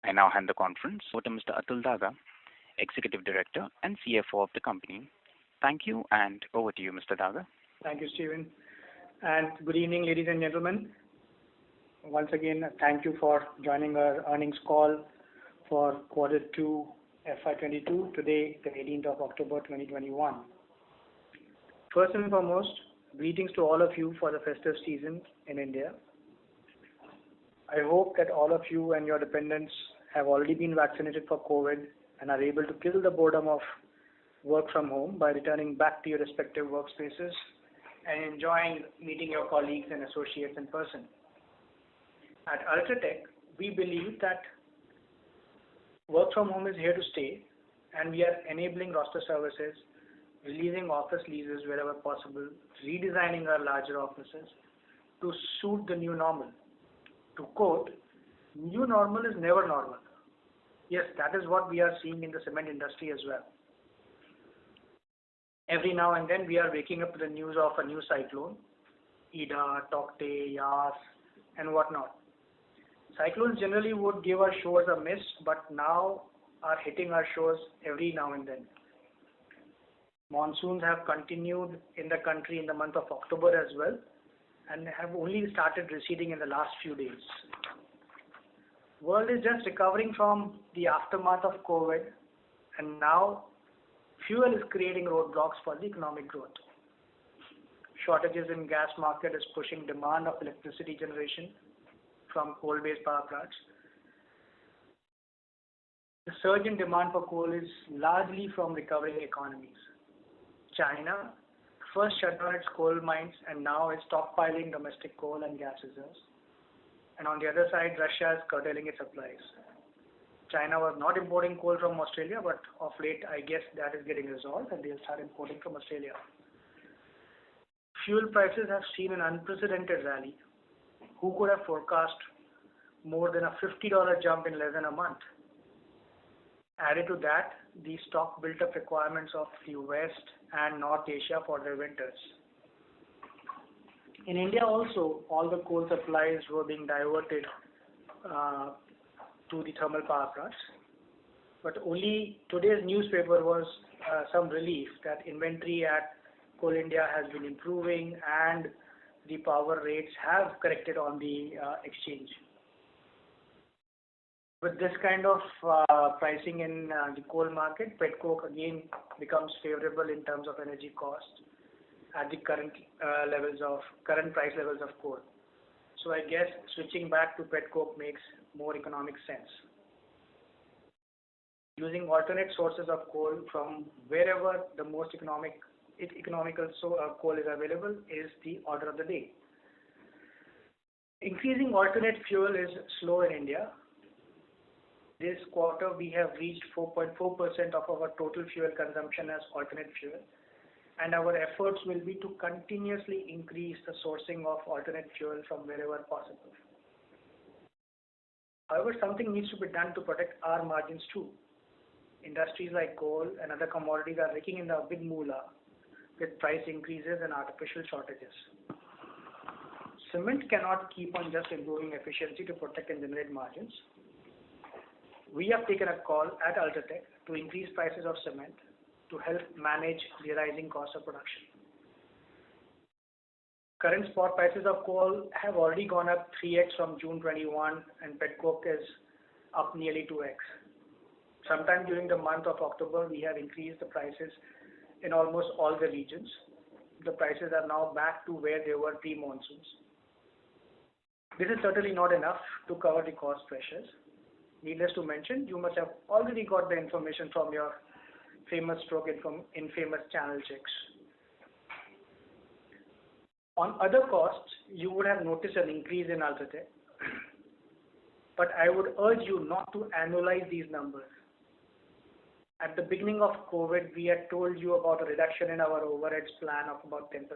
I now hand the conference over to Mr. Atul Daga, Executive Director and CFO of the company. Thank you, and over to you, Mr. Daga. Thank you, Stephen. And good evening, ladies and gentlemen. Once again, thank you for joining our earnings call for Q2 FY22, today, the 18th of October 2021. First and foremost, greetings to all of you for the festive season in India. I hope that all of you and your dependents have already been vaccinated for COVID and are able to kill the boredom of work from home by returning back to your respective workspaces and enjoying meeting your colleagues and associates in person. At Ultratech, we believe that work from home is here to stay, and we are enabling roster services, releasing office leases wherever possible, redesigning our larger offices to suit the new normal. To quote, new normal is never normal. Yes, that is what we are seeing in the cement industry as well. Every now and then we are waking up to the news of a new cyclone, Ida, Tauktae, Yas, and whatnot. Cyclones generally would give our shores a miss, but now are hitting our shores every now and then. Monsoons have continued in the country in the month of October as well, and have only started receding in the last few days. World is just recovering from the aftermath of COVID, and now fuel is creating roadblocks for the economic growth. Shortages in gas market is pushing demand of electricity generation from coal-based power plants. The surge in demand for coal is largely from recovering economies. China first shut down its coal mines and now is stockpiling domestic coal and gas reserves. And on the other side, Russia is curtailing its supplies. China was not importing coal from Australia, but of late, I guess that is getting resolved and they'll start importing from Australia. Fuel prices have seen an unprecedented rally. Who could have forecast more than a $50 jump in less than a month? Added to that, the stock built-up requirements of the West and North Asia for their winters. In India also, all the coal supplies were being diverted to the thermal power plants. But only today's newspaper was some relief that inventory at Coal India has been improving and the power rates have corrected on the exchange. With this kind of pricing in the coal market, petcoke again becomes favorable in terms of energy cost at the current price levels of coal. So I guess switching back to petcoke makes more economic sense. Using alternate sources of coal from wherever the most economical coal is available is the order of the day. Increasing alternate fuel is slow in India. This quarter, we have reached 4.4% of our total fuel consumption as alternate fuel, and our efforts will be to continuously increase the sourcing of alternate fuel from wherever possible. However, something needs to be done to protect our margins too. Industries like coal and other commodities are raking in the big moolah with price increases and artificial shortages. Cement cannot keep on just improving efficiency to protect and generate margins. We have taken a call at Ultratech to increase prices of cement to help manage the rising cost of production. Current spot prices of coal have already gone up 3x from June 21 and petcoke is up nearly 2x. Sometime during the month of October, we have increased the prices in almost all the regions. The prices are now back to where they were pre-monsoons. This is certainly not enough to cover the cost pressures. Needless to mention, you must have already got the information from your famous stroke infamous channel checks. On other costs, you would have noticed an increase in Ultratech, but I would urge you not to annualize these numbers. At the beginning of COVID, we had told you about a reduction in our overheads plan of about 10%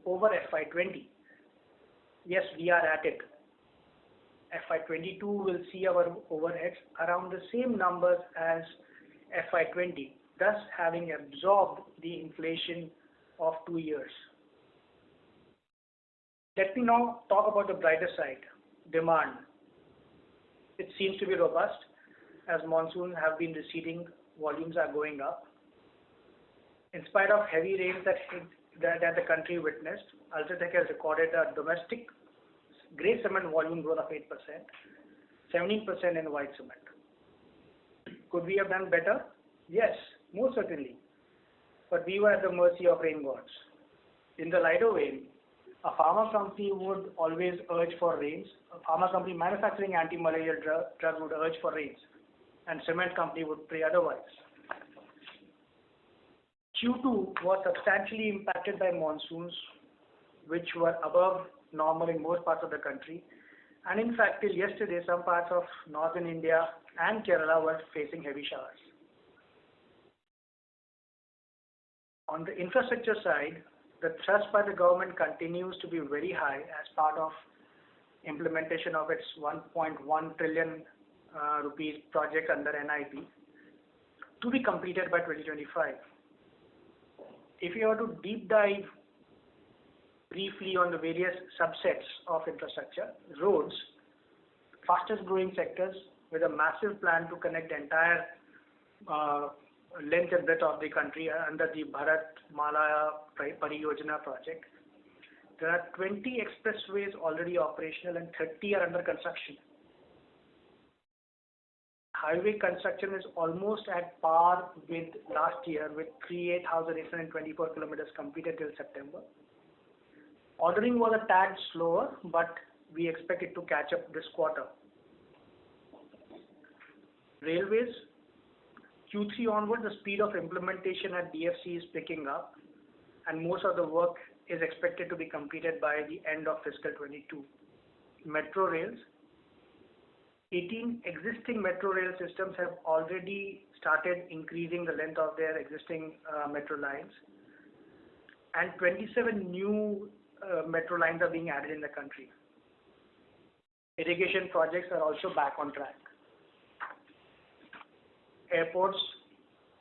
over FY20. Yes, we are at it. FY22 will see our overheads around the same numbers as FY20, thus having absorbed the inflation of 2 years. Let me now talk about the brighter side, demand. It seems to be robust. as monsoons have been receding, volumes are going up. In spite of heavy rains that the country witnessed, Ultratech has recorded a domestic grey cement volume growth of 8%, 17% in white cement. Could we have done better? Yes, most certainly. But we were at the mercy of rain gods. In the lighter vein, a pharma company would always urge for rains. A pharma company manufacturing anti-malarial drugs would urge for rains, and cement company would pray otherwise. Q2 was substantially impacted by monsoons, which were above normal in most parts of the country. And in fact, till yesterday, some parts of northern India and Kerala were facing heavy showers. On the infrastructure side, the thrust by the government continues to be very high as part of implementation of its 1.1 trillion rupees project under NIP to be completed by 2025. If you were to deep dive briefly on the various subsets of infrastructure, roads, fastest growing sectors with a massive plan to connect the entire length and breadth of the country under the Bharat-Malaya Pariyojana project. There are 20 expressways already operational and 30 are under construction. Highway construction is almost at par with last year, with 38,824 kilometers completed till September. Ordering was a tad slower, but we expect it to catch up this quarter. Railways, Q3 onward, the speed of implementation at DFC is picking up, and most of the work is expected to be completed by the end of fiscal 22. Metro rails, 18 existing metro rail systems have already started increasing the length of their existing metro lines, and 27 new metro lines are being added in the country. Irrigation projects are also back on track. Airports,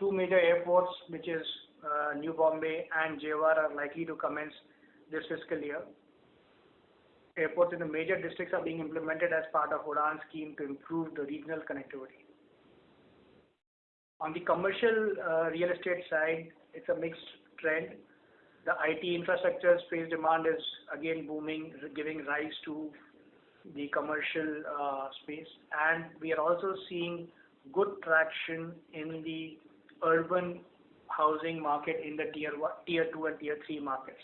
two major airports, which is New Bombay and Jewar, are likely to commence this fiscal year. Airports in the major districts are being implemented as part of UDAN scheme to improve the regional connectivity. On the commercial real estate side, it's a mixed trend. The IT infrastructure space demand is again booming, giving rise to the commercial space, and we are also seeing good traction in the urban housing market in the tier 2 and tier 3 markets.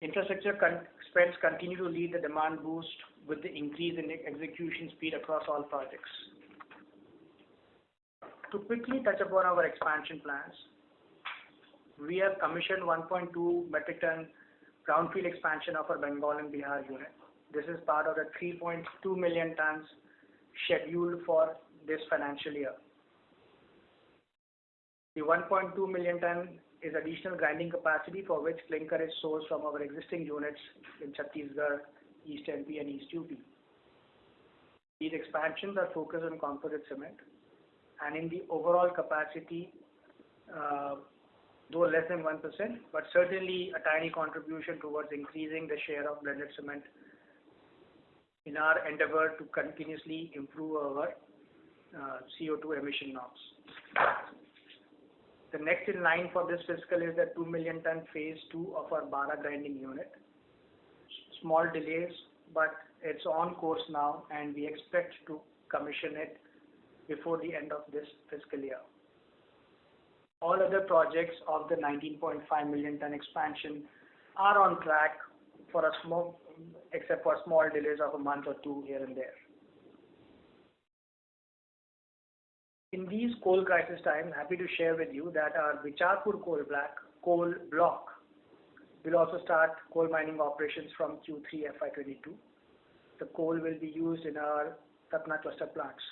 Infrastructure spends continue to lead the demand boost with the increase in execution speed across all projects. To quickly touch upon our expansion plans, we have commissioned 1.2 metric ton brownfield expansion of our Bengal and Bihar unit. This is part of the 3.2 million tons scheduled for this financial year. The 1.2 million ton is additional grinding capacity for which clinker is sourced from our existing units in Chhattisgarh, East MP and East UP. These expansions are focused on composite cement, and in the overall capacity, though less than 1%, but certainly a tiny contribution towards increasing the share of blended cement in our endeavor to continuously improve our CO2 emission norms. The next in line for this fiscal is the 2 million ton phase 2 of our Bara grinding unit. Small delays, but it's on course now, and we expect to commission it before the end of this fiscal year. All other projects of the 19.5 million ton expansion are on track for except for small delays of a month or two here and there. In these coal crisis times, happy to share with you that our Bicharpur coal block will also start coal mining operations from Q3 FY22. The coal will be used in our Satna cluster plants.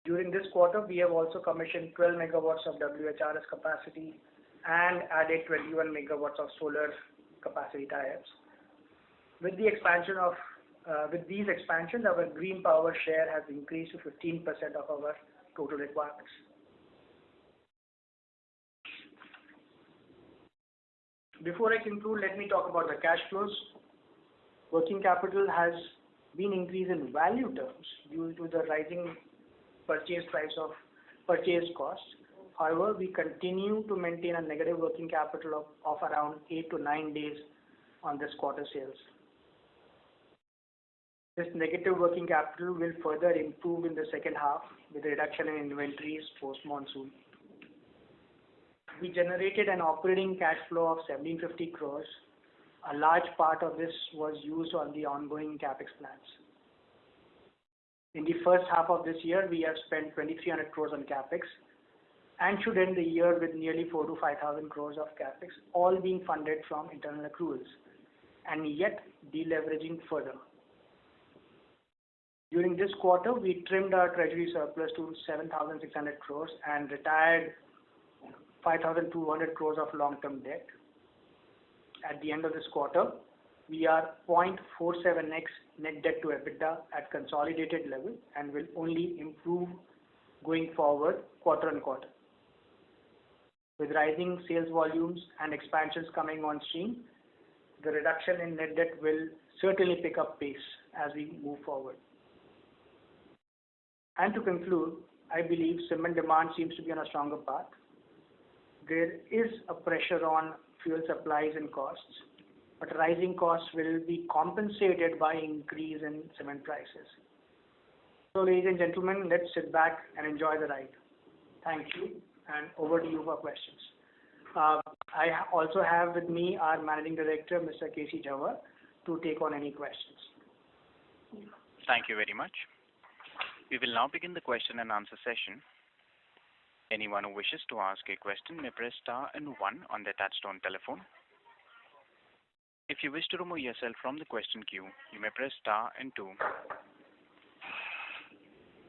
During this quarter, we have also commissioned 12 megawatts of WHRS capacity and added 21 megawatts of solar capacity tie-ups. With these expansions, our green power share has increased to 15% of our total requirements. Before I conclude, let me talk about the cash flows. Working capital has been increased in value terms due to the rising purchase cost. However, we continue to maintain a negative working capital of around 8 to 9 days on this quarter sales. This negative working capital will further improve in the second half with a reduction in inventories post-monsoon. We generated an operating cash flow of 1750 crores. A large part of this was used on the ongoing capex plans. In the first half of this year, we have spent 2300 crores on capex and should end the year with nearly 4 to 5,000 crores of capex, all being funded from internal accruals and yet deleveraging further. During this quarter, we trimmed our treasury surplus to 7,600 crores and retired 5,200 crores of long-term debt. At the end of this quarter, we are 0.47x net debt to EBITDA at consolidated level and will only improve going forward quarter on quarter. With rising sales volumes and expansions coming on stream, the reduction in net debt will certainly pick up pace as we move forward. And to conclude, I believe cement demand seems to be on a stronger path. There is a pressure on fuel supplies and costs, but rising costs will be compensated by increase in cement prices. So ladies and gentlemen, let's sit back and enjoy the ride. Thank you, and over to you for questions. I also have with me our Managing Director, Mr. K.C. Jhanwar, to take on any questions. Thank you very much. We will now begin the question and answer session. Anyone who wishes to ask a question may press star and 1 on their touchtone telephone. If you wish to remove yourself from the question queue, you may press star and 2.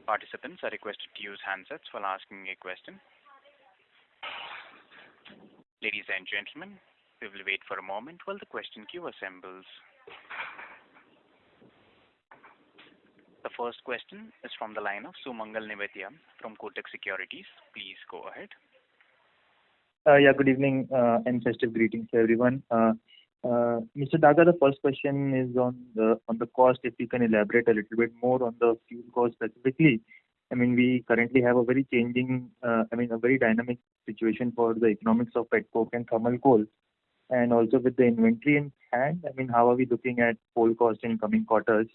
Participants are requested to use handsets while asking a question. Ladies and gentlemen, we will wait for a moment while the question queue assembles. The first question is from the line of Sumangal Nevatia from Kotak Securities. Please go ahead. Good evening and festive greetings to everyone. Mr. Daga, the first question is on the cost. If you can elaborate a little bit more on the fuel cost specifically. I mean, we currently have a very very dynamic situation for the economics of petcoke and thermal coal, and also with the inventory in hand. I mean, how are we looking at coal cost in coming quarters?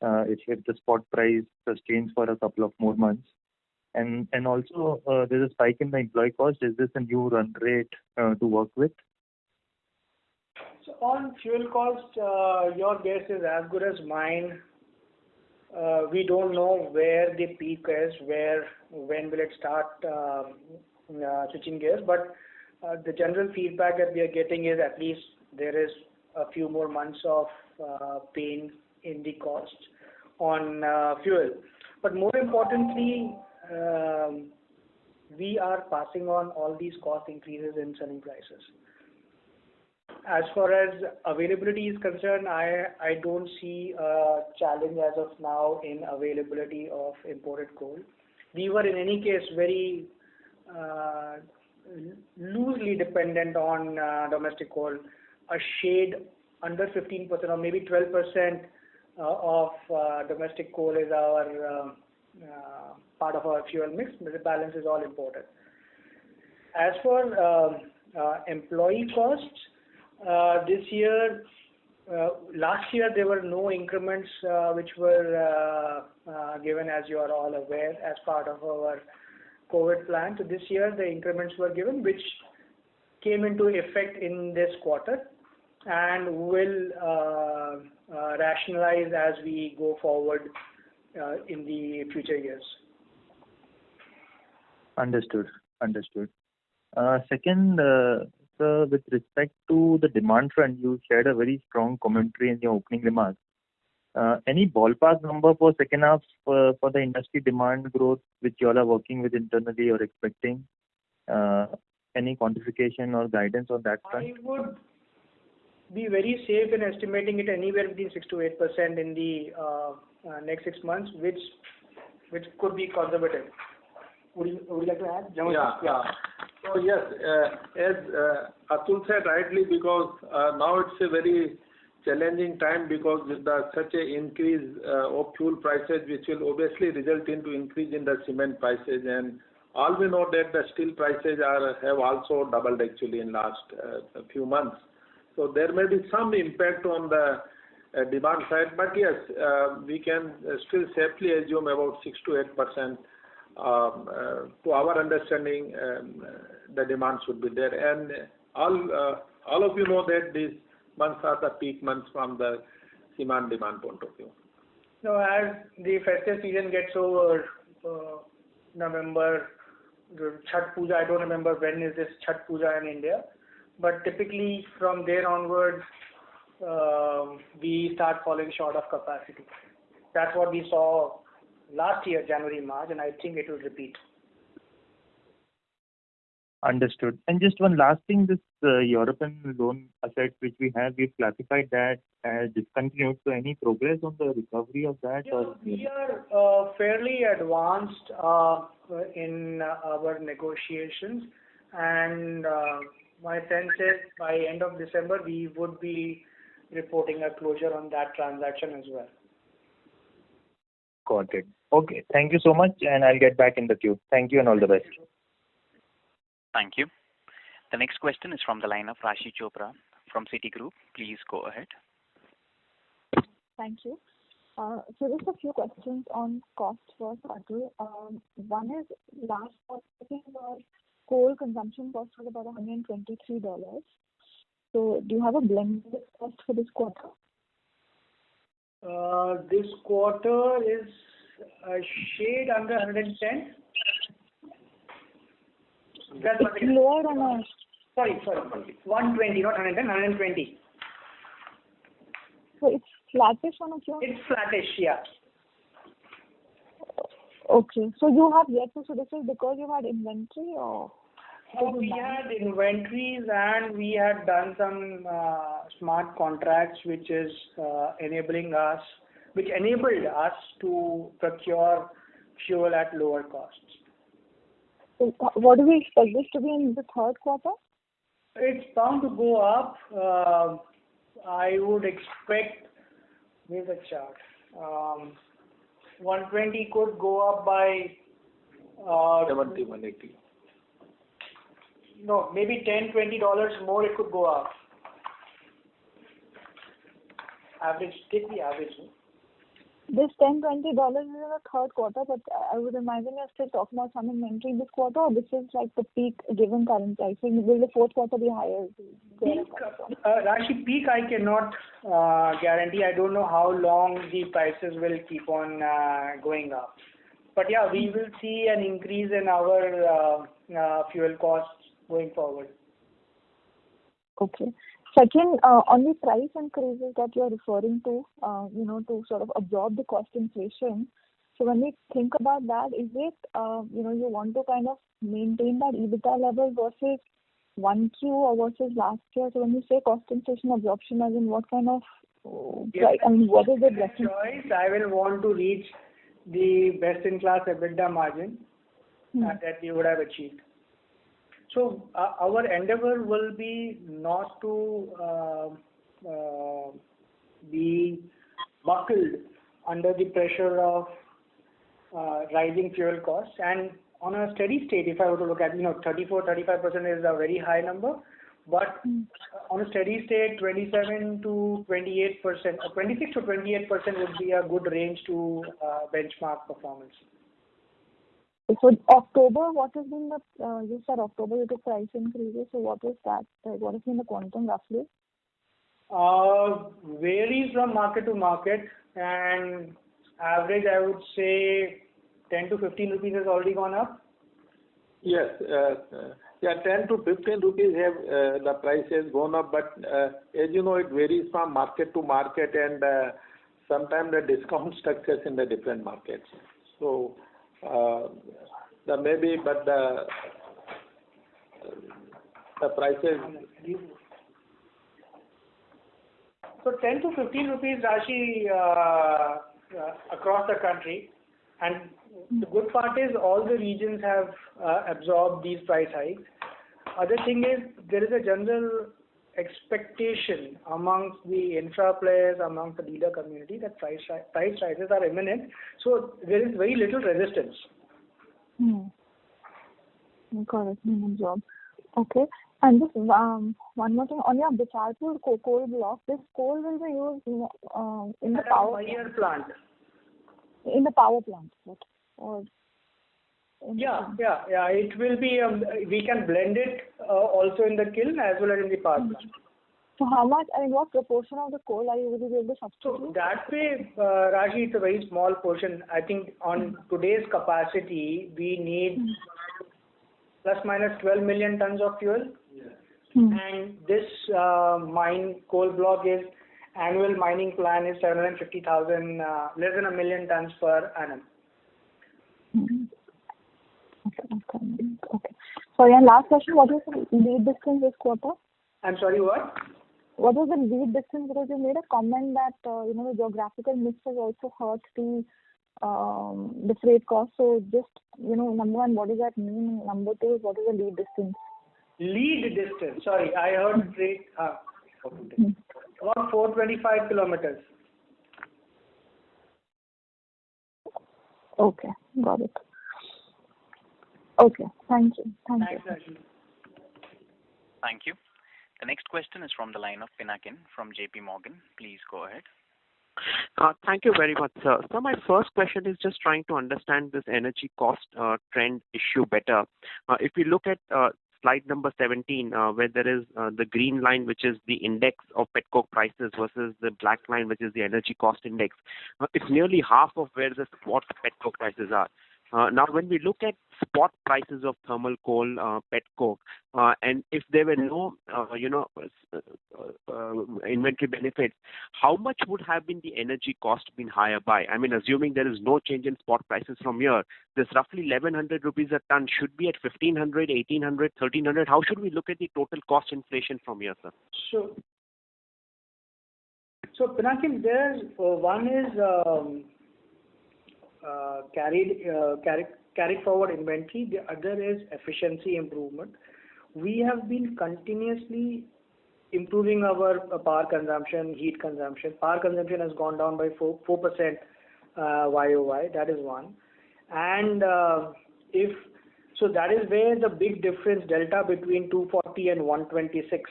If the spot price sustains for a couple of more months, and also there's a spike in the employee cost. Is this a new run rate to work with? So on fuel cost, your guess is as good as mine. We don't know where the peak is, when will it start switching gears, but the general feedback that we are getting is at least there is a few more months of pain in the cost on fuel. But more importantly, we are passing on all these cost increases in selling prices. As far as availability is concerned, I don't see a challenge as of now in availability of imported coal. We were in any case very loosely dependent on domestic coal. A shade under 15% or maybe 12% of domestic coal is our part of our fuel mix. The balance is all imported. As for employee costs, last year there were no increments which were given, as you are all aware, as part of our COVID plan. So this year the increments were given, which came into effect in this quarter and will rationalize as we go forward in the future years. Understood. Second, sir, with respect to the demand front, you shared a very strong commentary in your opening remarks. Any ballpark number for second half for the industry demand growth which you all are working with internally or expecting? Any quantification or guidance on that front? I would be very safe in estimating it anywhere between 6 to 8% in the next 6 months, which could be conservative. Would you like to add? Yeah. So yes, as Atul said rightly, because now it's a very challenging time because such a increase of fuel prices, which will obviously result into increase in the cement prices, and all we know that the steel prices have also doubled actually in last few months. So there may be some impact on the demand side, but yes, we can still safely assume about 6 to 8%. To our understanding, the demand should be there, and all of you know that these months are the peak months from the cement demand point of view. So as the festive season gets over, November, the Chhat Puja, I don't remember when is this Chhat Puja in India, but typically from there onwards, we start falling short of capacity. That's what we saw last year, January, March, and I think it will repeat. Understood. And just one last thing, this European loan asset which we have, we've classified that as discontinued. So any progress on the recovery of that? Yeah, we are fairly advanced in our negotiations, and my sense is by end of December we would be reporting a closure on that transaction as well. Got it. Okay. Thank you so much, and I'll get back in the queue. Thank you and all the best. Thank you. The next question is from the line of Rashi Chopra from Citigroup. Please go ahead. Thank you. So just a few questions on cost for Atul. One is last quarter, our coal consumption cost was about $123. So do you have a blended cost for this quarter? This quarter is a shade under 110. That's lower on a... Sorry. 120, not 110, 120. So it's flattish on a Q? It's flattish, yeah. Okay. So you have yet to... So this is because you had inventory or... We had inventories and we had done some smart contracts which enabled us to procure fuel at lower costs. So what do we expect this to be in the third quarter? It's bound to go up. I would expect, where's the chart? 120 could go up by 70, 180. No, maybe $10-20 more it could go up. Average, take the average. This $10-20 is in the third quarter, but I would imagine you're still talking about some inventory this quarter, or this is like the peak given current pricing. Will the fourth quarter be higher? Rashi, peak I cannot guarantee. I don't know how long the prices will keep on going up. But yeah, we will see an increase in our fuel costs going forward. Okay. Second, on the price increases that you're referring to, to sort of absorb the cost inflation. So when we think about that, is it, you want to kind of maintain that EBITDA level versus 1Q or versus last year? So when you say cost inflation absorption, as in what kind of, what is the choice? I will want to reach the best-in-class EBITDA margin that we would have achieved. So our endeavor will be not to be buckled under the pressure of rising fuel costs. And on a steady state, if I were to look at, 34-35% is a very high number, but on a steady state, 27 to 28%, 26 to 28% would be a good range to benchmark performance. So October, what has been the, you said October you took price increases, so what is that? What has been the quantum roughly? Varies from market to market, and average I would say 10 to 15 rupees has already gone up. Yes, 10 to 15 rupees have the price has gone up, but as you know, it varies from market to market, and sometimes the discount structures in the different markets. So the maybe, but the prices. So 10 to 15 rupees, Rashi, across the country, and the good part is all the regions have absorbed these price hikes. Other thing is there is a general expectation amongst the infra players, amongst the dealer community that price rises are imminent. So there is very little resistance. Got it. Minimum job. Okay. And just one more thing on your Bicharpur coal block. This coal will be used in the power plant. In the power plant, right? Or Yeah. It will be. We can blend it also in the kiln as well as in the power plant. So how much? I mean, what proportion of the coal are you will be able to substitute? So that way, Raji, it's a very small portion. I think on today's capacity, we need plus minus 12 million tons of fuel. And this mine coal block is annual mining plan is 750,000, less than 1 million tons per annum. Okay. Sorry, and last question, what is the lead distance this quarter? I'm sorry, what? What was the lead distance? Because you made a comment that the geographical mix has also hurt the freight cost. So just number one, what does that mean? Number two, what is the lead distance? Lead distance. Sorry, I heard freight. About 425 kilometers. Okay, got it. Okay, thank you. Thanks, Raji. Thank you. The next question is from the line of Pinakin from JP Morgan. Please go ahead. Thank you very much, sir. So my first question is just trying to understand this energy cost trend issue better. If we look at slide number 17, where there is the green line, which is the index of petcoke prices versus the black line, which is the energy cost index, it's nearly half of where the spot petcoke prices are. Now, when we look at spot prices of thermal coal, petcoke, and if there were no, inventory benefits, how much would have been the energy cost been higher by? I mean, assuming there is no change in spot prices from here, this roughly 1,100 rupees a ton should be at 1,500, 1,800, 1,300. How should we look at the total cost inflation from here, sir? So Pinakin, there's one is carried forward inventory. The other is efficiency improvement. We have been continuously improving our power consumption, heat consumption. Power consumption has gone down by 4% YOY. That is one. And so that is where the big difference delta between 240 and 126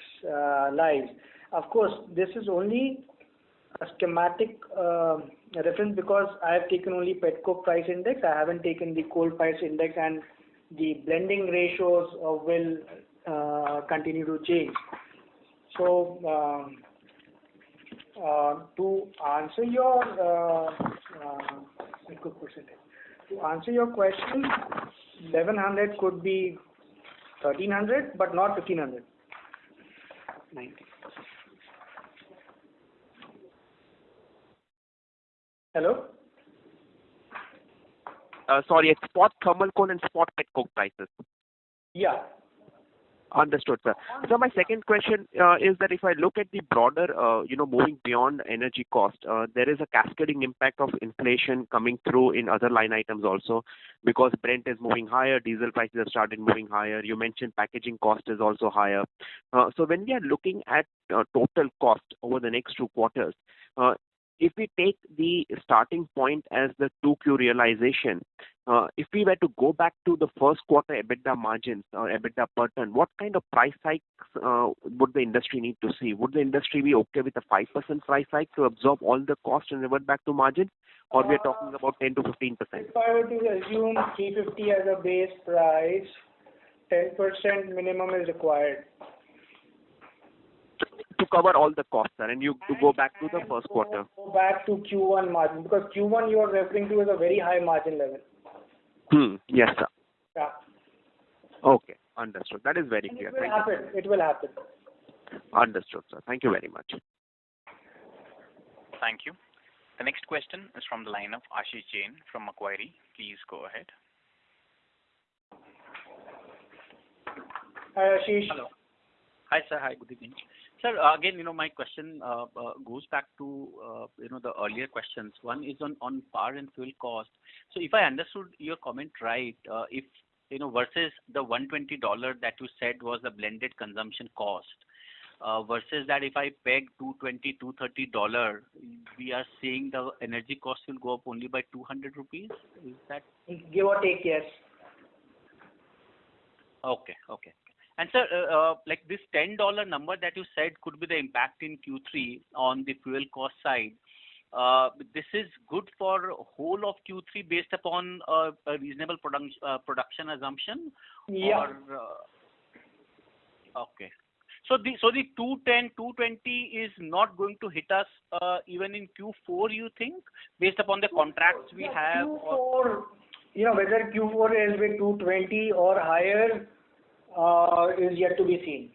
lies. Of course, this is only a schematic reference because I have taken only petcoke price index. I haven't taken the coal price index, and the blending ratios will continue to change. So to answer your question, 1,100 could be 1,300, but not 1,500. 90. Hello? Sorry, it's spot thermal coal and spot petcoke prices. Yeah. Understood, sir. So my second question is that if I look at the broader, moving beyond energy cost, there is a cascading impact of inflation coming through in other line items also, because Brent is moving higher, diesel prices have started moving higher. You mentioned packaging cost is also higher. So when we are looking at total cost over the next 2 quarters, if we take the starting point as the 2Q realization, if we were to go back to the first quarter EBITDA margins or EBITDA per ton, what kind of price hikes would the industry need to see? Would the industry be okay with a 5% price hike to absorb all the cost and revert back to margin? Or we are talking about 10 to 15%? If I were to assume 350 as a base price, 10% minimum is required. To cover all the costs, sir, and you to go back to the first quarter. Go back to Q1 margin, because Q1 you are referring to as a very high margin level. Yes, sir. Yeah. Okay, understood. That is very clear. It will happen. Understood, sir. Thank you very much. Thank you. The next question is from the line of Ashish Jain from Macquarie. Please go ahead. Hi, Ashish. Hello. Hi, sir. Hi, good evening. Sir, again, my question goes back to, the earlier questions. One is on power and fuel cost. So if I understood your comment right, if, versus the $120 that you said was the blended consumption cost, versus that if I peg $220, $230, we are seeing the energy cost will go up only by 200 rupees. Is that? Give or take, yes. Okay. And sir, like this $10 number that you said could be the impact in Q3 on the fuel cost side. This is good for whole of Q3 based upon a reasonable production assumption? Yeah. Okay. So the 210, 220 is not going to hit us even in Q4, you think, based upon the contracts we have? Q4, whether Q4 is with 220 or higher is yet to be seen.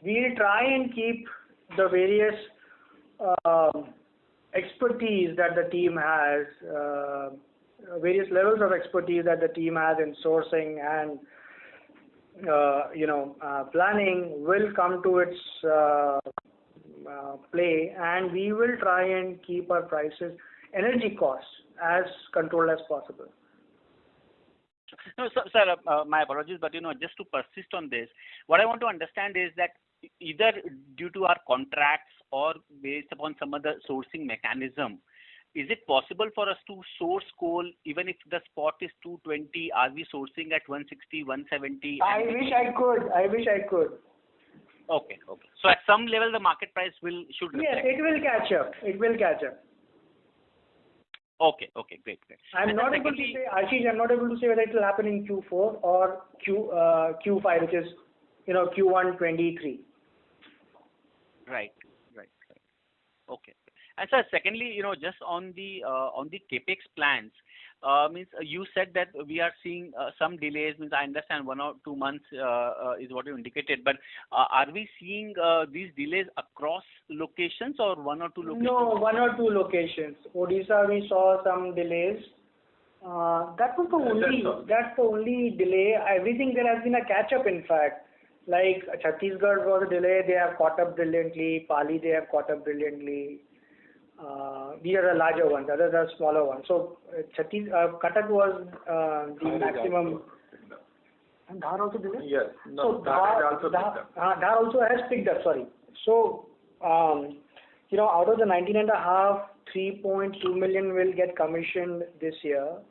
We'll try and keep the various expertise that the team has, various levels of expertise that the team has in sourcing and planning will come to its play, and we will try and keep our prices, energy costs, as controlled as possible. No, sir, my apologies, but just to persist on this, what I want to understand is that either due to our contracts or based upon some other sourcing mechanism, is it possible for us to source coal even if the spot is 220? Are we sourcing at 160, 170? I wish I could. Okay. So at some level the market price should reflect. Yes, it will catch up. Okay, great. I'm not able to say, Ashish, whether it will happen in Q4 or Q5, which is, Q1 23. Right. Okay. And sir, secondly, just on the capex plans, means you said that we are seeing some delays. Means I understand 1 or 2 months is what you indicated, but are we seeing these delays across locations or 1 or 2 locations? No, 1 or 2 locations. Odisha, we saw some delays. That's the only delay. Everything there has been a catch up. In fact, like Chhattisgarh was a delay, they have caught up brilliantly. Pali, they have caught up brilliantly. These are the larger ones, others are smaller ones. So Cuttack was the maximum. And Dhar also did it? Yes. No, so Dhar also has picked up, sorry. So, out of the 19.5, 3.2 million will get commissioned this year.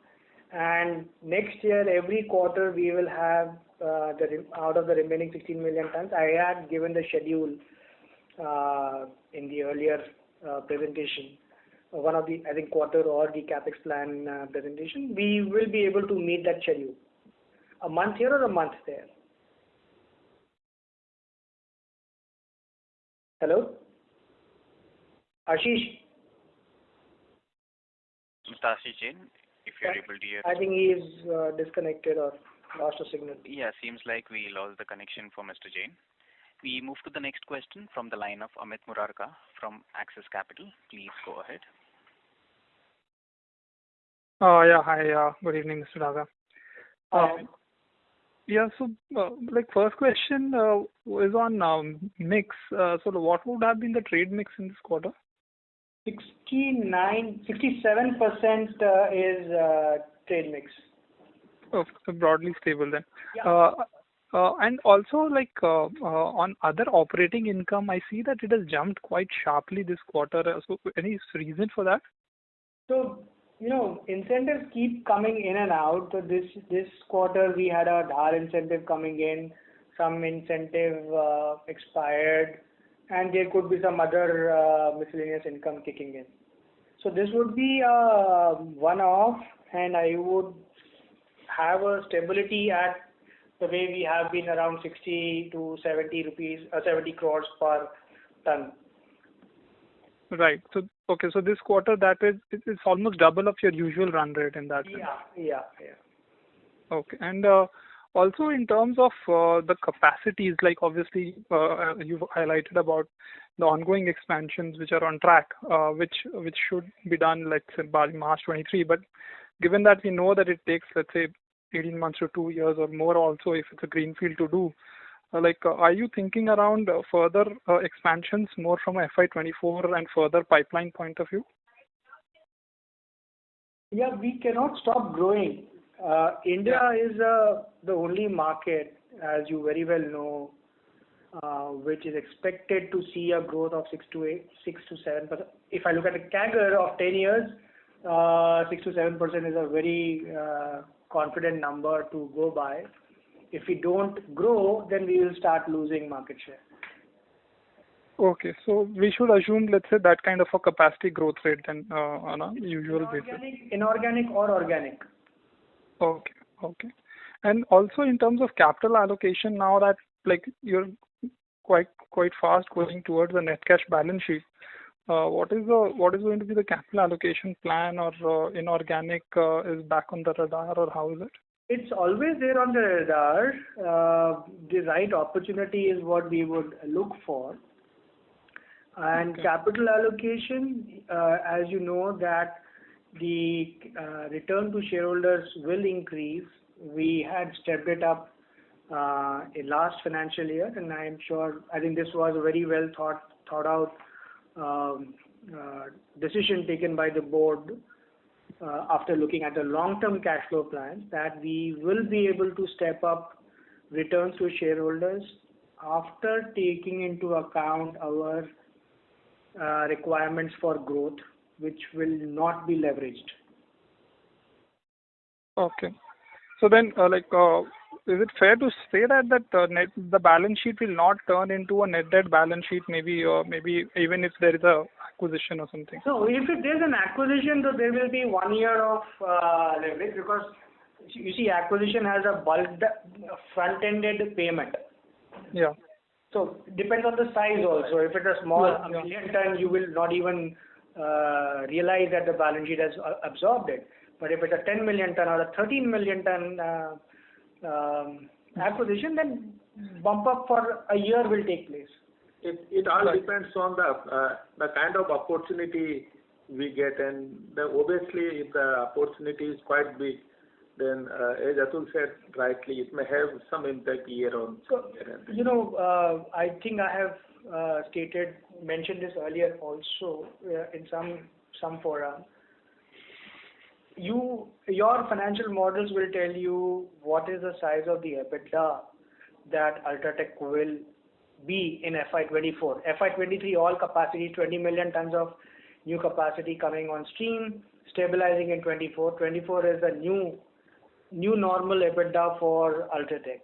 And next year, every quarter, we will have out of the remaining 16 million tons. I had given the schedule in the earlier presentation, one of the, I think, quarter or the capex plan presentation. We will be able to meet that schedule. A month here or a month there. Hello? Ashish? Mr. Ashish Jain, if you're able to hear. I think he is disconnected or lost a signal. Yeah, seems like we lost the connection for Mr. Jain. We move to the next question from the line of Amit Murarka from Axis Capital. Please go ahead. Hi. Good evening, Mr. Daga. First question is on mix. So what would have been the trade mix in this quarter? 67% is trade mix. Oh, so broadly stable then. Yeah. And also, on other operating income, I see that it has jumped quite sharply this quarter. So, any reason for that? So, incentives keep coming in and out. So this quarter we had a Dhar incentive coming in, some incentive expired, and there could be some other miscellaneous income kicking in. So this would be a one-off, and I would have a stability at the way we have been around 60 to 70 crores per ton. Right. So so this quarter it's almost double of your usual run rate in that sense. Yeah. Okay. And also in terms of the capacities, obviously you've highlighted about the ongoing expansions which are on track, which should be done, let's say, by March 23. But given that we know that it takes, let's say, 18 months to 2 years or more also if it's a greenfield to do, are you thinking around further expansions more from a FY24 and further pipeline point of view? Yeah, we cannot stop growing. India is the only market, as you very well know, which is expected to see a growth of 6 to 7%. If I look at the CAGR of 10 years, 6 to 7% is a very confident number to go by. If we don't grow, then we will start losing market share. Okay, so we should assume, let's say, that kind of a capacity growth rate then on a usual basis. Inorganic or organic. Okay, okay. And also in terms of capital allocation, now that like you're quite fast going towards the net cash balance sheet, what is going to be the capital allocation plan, or inorganic is back on the radar, or how is it? It's always there on the radar. The right opportunity is what we would look for. And Okay. capital allocation, as you know, that the return to shareholders will increase. We had stepped it up in last financial year, and I think this was a very well thought out decision taken by the board after looking at the long-term cash flow plans, that we will be able to step up returns to shareholders after taking into account our requirements for growth, which will not be leveraged. Okay. So then, is it fair to say that the balance sheet will not turn into a net debt balance sheet, maybe even if there is a acquisition or something? So if there's an acquisition, so there will be 1 year of leverage, because you see acquisition has a bulk front-ended payment. Yeah. So depends on the size also. If it's a small million ton, you will not even realize that the balance sheet has absorbed it. But if it's a 10 million ton or a 13 million ton acquisition, then bump up for a year will take place. It all depends on the kind of opportunity we get, and obviously if the opportunity is quite big, then as Atul said rightly, it may have some impact year on year. I think I have mentioned this earlier also in some forum. Your financial models will tell you what is the size of the EBITDA that Ultratech will be in FY24. FY23, all capacity, 20 million tons of new capacity coming on stream, stabilizing in 24. 24 is the new normal EBITDA for Ultratech.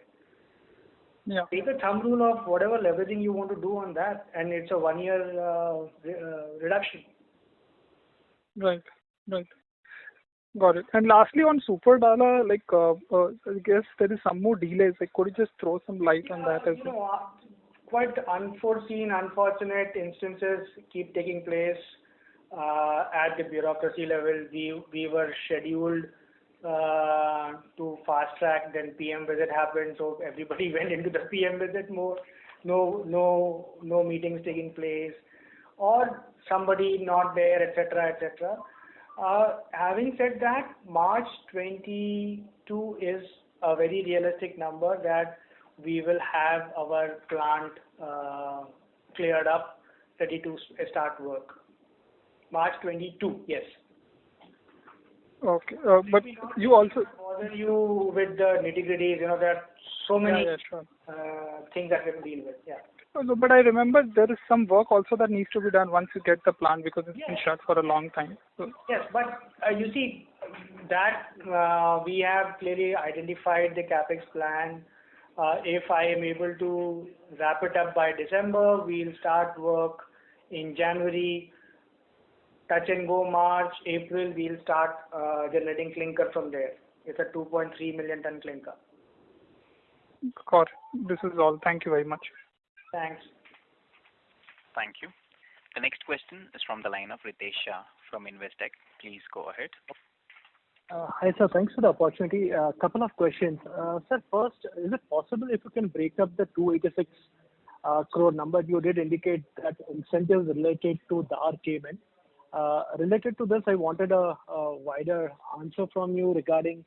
Yeah. Take a thumb rule of whatever leveraging you want to do on that, and it's a 1 year reduction. Right. Got it. And lastly, on Super Dala, I guess there is some more delays. Could you just throw some light on that as well? Quite unforeseen, unfortunate instances keep taking place at the bureaucracy level. We were scheduled to fast track, then PM visit happened, so everybody went into the PM visit mode. No meetings taking place, or somebody not there, etc. Having said that, March 22 is a very realistic number that we will have our plant cleared up, ready to start work. March 22, yes. Okay, but you also bother you with the nitty-gritties. There are so many sure. things that we have to deal with. Yeah. No, but I remember there is some work also that needs to be done once you get the plant, because it's been shut for a long time. So. Yes, but you see that we have clearly identified the capex plan. If I am able to wrap it up by December, we'll start work in January. Touch and go March, April, we'll start generating clinker from there. It's a 2.3 million ton clinker. Got it. This is all. Thank you very much. Thanks. Thank you. The next question is from the line of Ritesh Shah from Investec. Please go ahead. Hi, sir. Thanks for the opportunity. A couple of questions. Sir, first, is it possible if you can break up the 286 crore number? You did indicate that incentives related to DAR came in. Related to this, I wanted a wider answer from you regarding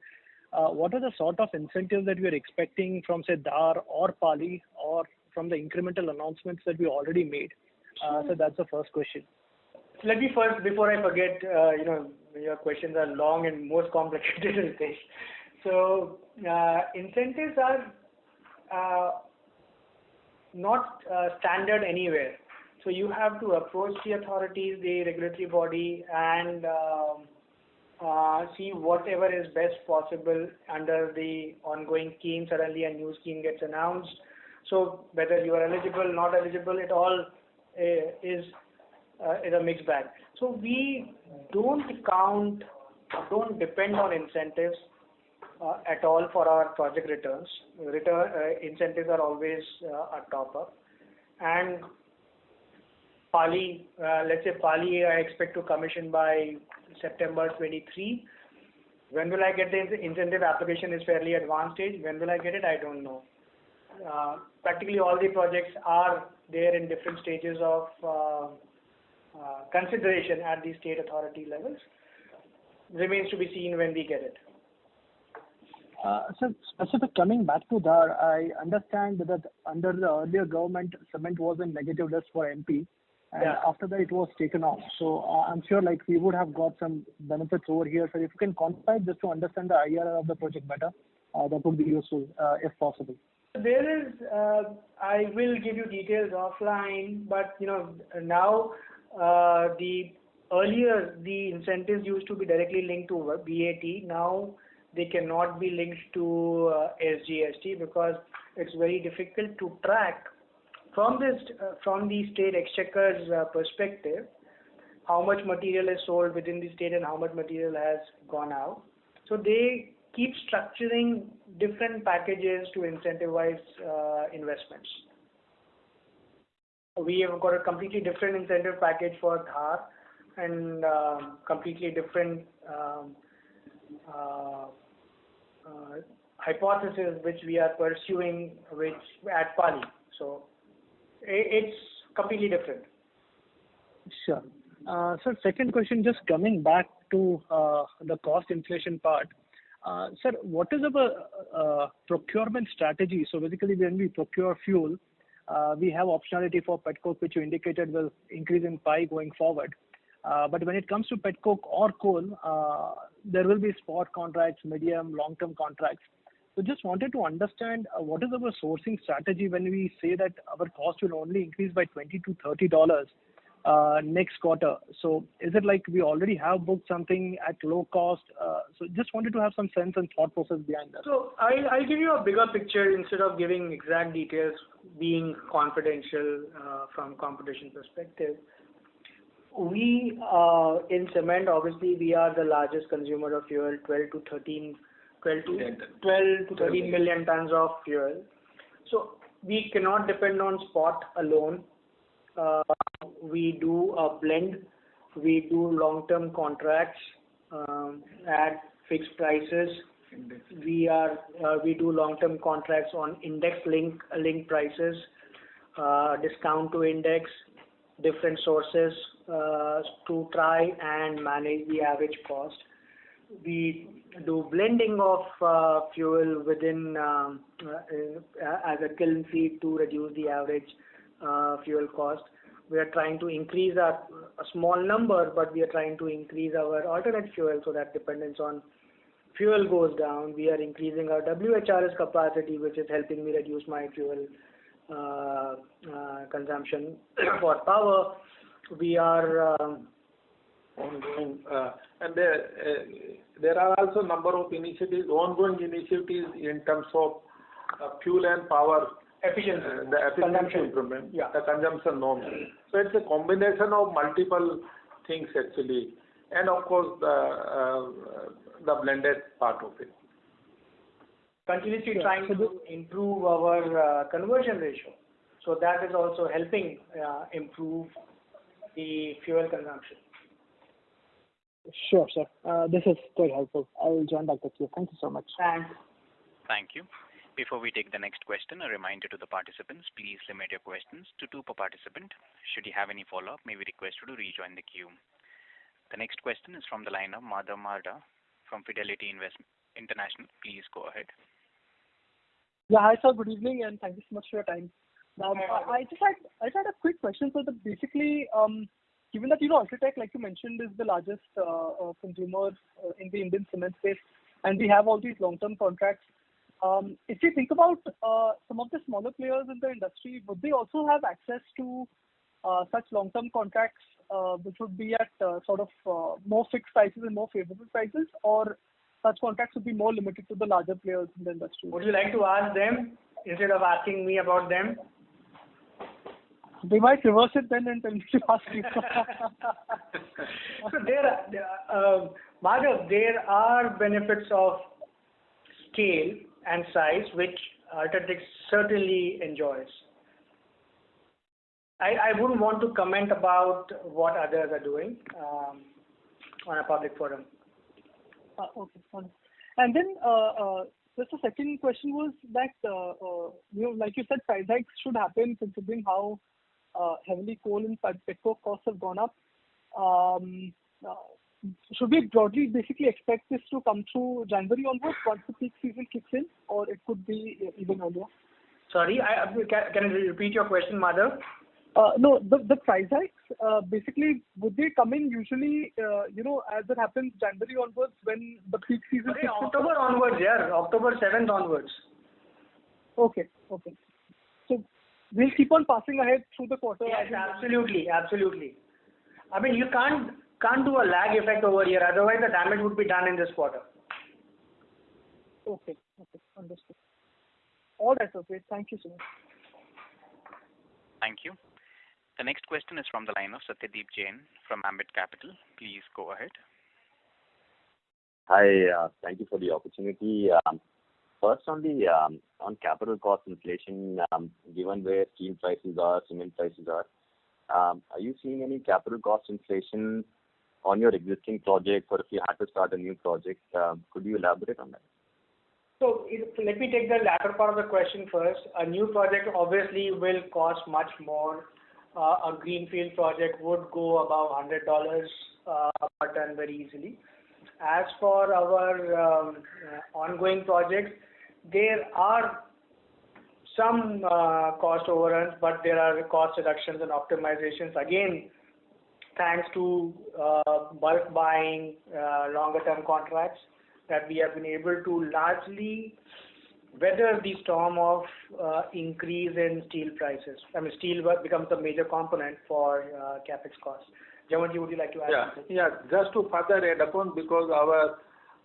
what are the sort of incentives that we are expecting from, say, DAR or Pali, or from the incremental announcements that we already made. So that's the first question. Let me first, before I forget, your questions are long and most complicated, Ritesh. So incentives are not standard anywhere. So you have to approach the authorities, the regulatory body, and see whatever is best possible under the ongoing scheme. Suddenly a new scheme gets announced. So whether you are eligible, not eligible, it all is a mixed bag. So we don't depend on incentives at all for our project returns. Incentives are always a top-up. And Pali, let's say Pali, I expect to commission by September 23. When will I get the incentive? Application is fairly advanced stage. When will I get it? I don't know. Practically all the projects are there in different stages of consideration at the state authority levels. Remains to be seen when we get it. So specific coming back to that, I understand that under the earlier government, cement was in negative list for MP, and after that it was taken off. So I'm sure like we would have got some benefits over here. So if you can quantify just to understand the IRR of the project better, that would be useful if possible. There is, I will give you details offline, but now earlier the incentives used to be directly linked to BAT. Now they cannot be linked to SGST because it's very difficult to track from the state exchequer's perspective how much material is sold within the state and how much material has gone out. So they keep structuring different packages to incentivize investments. We have got a completely different incentive package for Dhar and completely different hypothesis which we are pursuing at Pali. So it's completely different. Sure. So second question, just coming back to the cost inflation part. Sir, what is our procurement strategy? So basically when we procure fuel, we have optionality for petcoke, which you indicated will increase in pie going forward. But when it comes to petcoke or coal, there will be spot contracts, medium, long-term contracts. So just wanted to understand what is our sourcing strategy when we say that our cost will only increase by $20 to $30 next quarter. So is it like we already have booked something at low cost? So just wanted to have some sense and thought process behind that. So I'll give you a bigger picture instead of giving exact details, being confidential from competition perspective. We in cement, obviously, we are the largest consumer of fuel, 12 to 13 million tons of fuel. So we cannot depend on spot alone. We do a blend. We do long-term contracts at fixed prices. We do long-term contracts on index link prices, discount to index, different sources to try and manage the average cost. We do blending of fuel within as a kiln feed to reduce the average fuel cost. We are trying to increase a small number, but we are trying to increase our alternate fuel so that dependence on fuel goes down. We are increasing our WHRS capacity, which is helping me reduce my fuel consumption for power. We are ongoing, and there are also number of initiatives, ongoing initiatives in terms of fuel and power efficiency, the efficiency consumption improvement, the consumption norms. So it's a combination of multiple things actually, and of course the blended part of it. Continuously trying to improve our conversion ratio, so that is also helping improve the fuel consumption. Sure, sir. This is quite helpful. I will join back with you. Thank you so much. Thanks. Thank you. Before we take the next question, a reminder to the participants, please limit your questions to 2 per participant. Should you have any follow-up, may we request you to rejoin the queue. The next question is from the line of Madhav Marda from Fidelity International. Please go ahead. Yeah, hi sir, good evening and thank you so much for your time. Now, I just had a quick question. So that basically, given that Ultratech, like you mentioned, is the largest consumer in the Indian cement space, and we have all these long-term contracts. If you think about some of the smaller players in the industry, would they also have access to such long-term contracts, which would be at sort of more fixed prices and more favorable prices, or such contracts would be more limited to the larger players in the industry? Would you like to ask them instead of asking me about them? They might reverse it then and tell me to ask you. So Madhav, there are benefits of scale and size which Ultratech certainly enjoys. I wouldn't want to comment about what others are doing on a public forum. Okay, fine. And then just a second question was that, like you said, price hikes should happen considering how heavily coal and petcoke costs have gone up. Should we broadly basically expect this to come through January onwards once the peak season kicks in, or it could be even earlier? Sorry, can you repeat your question, Madhav? No, the price hikes, basically, would they come in usually, as it happens January onwards when the peak season kicks in? October onwards, yeah. October 7th onwards. Okay. So we'll keep on passing ahead through the quarter. Yes, absolutely. I mean, you can't do a lag effect over here, otherwise the damage would be done in this quarter. Okay, understood. All right, okay. Thank you so much. Thank you. The next question is from the line of Satyadeep Jain from Ambit Capital. Please go ahead. Hi, thank you for the opportunity. First on capital cost inflation, given where steel prices are, cement prices are you seeing any capital cost inflation on your existing project, or if you had to start a new project? Could you elaborate on that? So let me take the latter part of the question first. A new project obviously will cost much more. A greenfield project would go above $100 per ton very easily. As for our ongoing projects, there are some cost overruns, but there are cost reductions and optimizations. Again, thanks to bulk buying, longer term contracts, that we have been able to largely weather the storm of increase in steel prices. I mean, steel becomes a major component for capex costs. Jamanji, would you like to add something? Yeah. Just to further add upon, because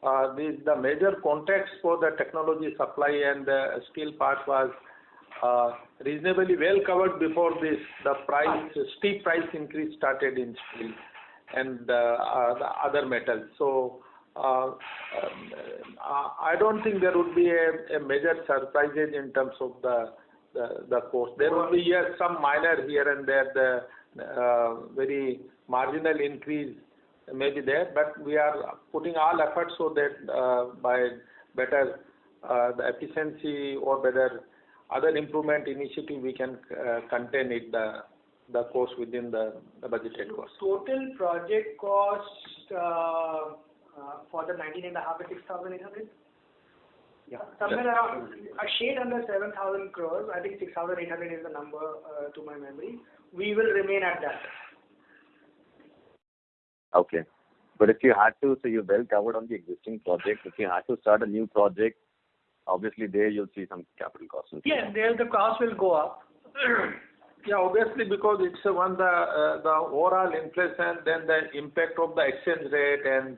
the major context for the technology supply and the steel part was reasonably well covered before the steep price increase started in steel and the other metals. So I don't think there would be a major surprises in terms of the cost. There will be some minor here and there, the very marginal increase may be there, but we are putting all efforts so that by better the efficiency or better other improvement initiative we can contain it the cost within the budgeted cost. Total project cost for the 19.5 is 6,800? Yeah. Somewhere around a shade under 7,000 crores. I think 6,800 is the number to my memory. We will remain at that. Okay. But if you had to, so you're well covered on the existing project. If you had to start a new project, obviously there you'll see some capital costs. Yeah, there the cost will go up. Yeah, obviously, because it's the overall inflation, then the impact of the exchange rate and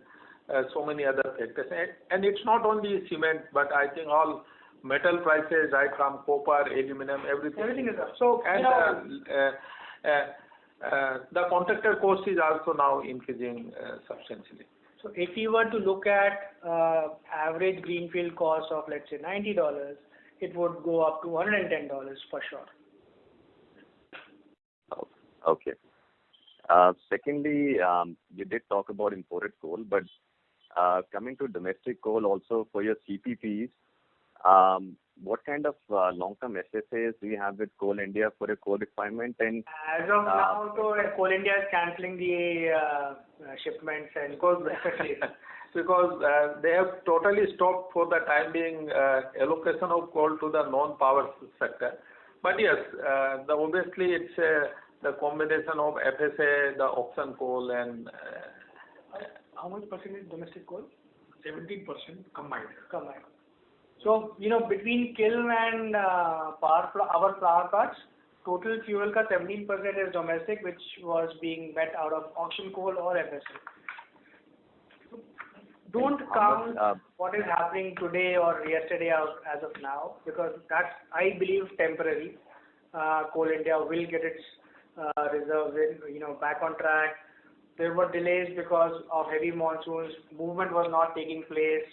so many other factors. And it's not only cement, but I think all metal prices, right from copper, aluminum, everything. Everything is up. So, the contractor cost is also now increasing substantially. So if you were to look at average greenfield cost of, let's say, $90, it would go up to $110 for sure. Okay. Secondly, you did talk about imported coal, but coming to domestic coal also for your CPPs, what kind of long-term SSAs do you have with Coal India for your coal requirement? And as of now, Coal India is cancelling the shipments and because they have totally stopped for the time being allocation of coal to the non-power sector. But yes, obviously it's the combination of FSA, the auction coal, and how much percentage domestic coal? 17% combined. So, between kiln and our power plants, total fuel ka 17% is domestic, which was being met out of auction coal or FSA. Don't count what is happening today or yesterday as of now, because that's, I believe, temporary. Coal India will get its reserves back on track. There were delays because of heavy monsoons. Movement was not taking place.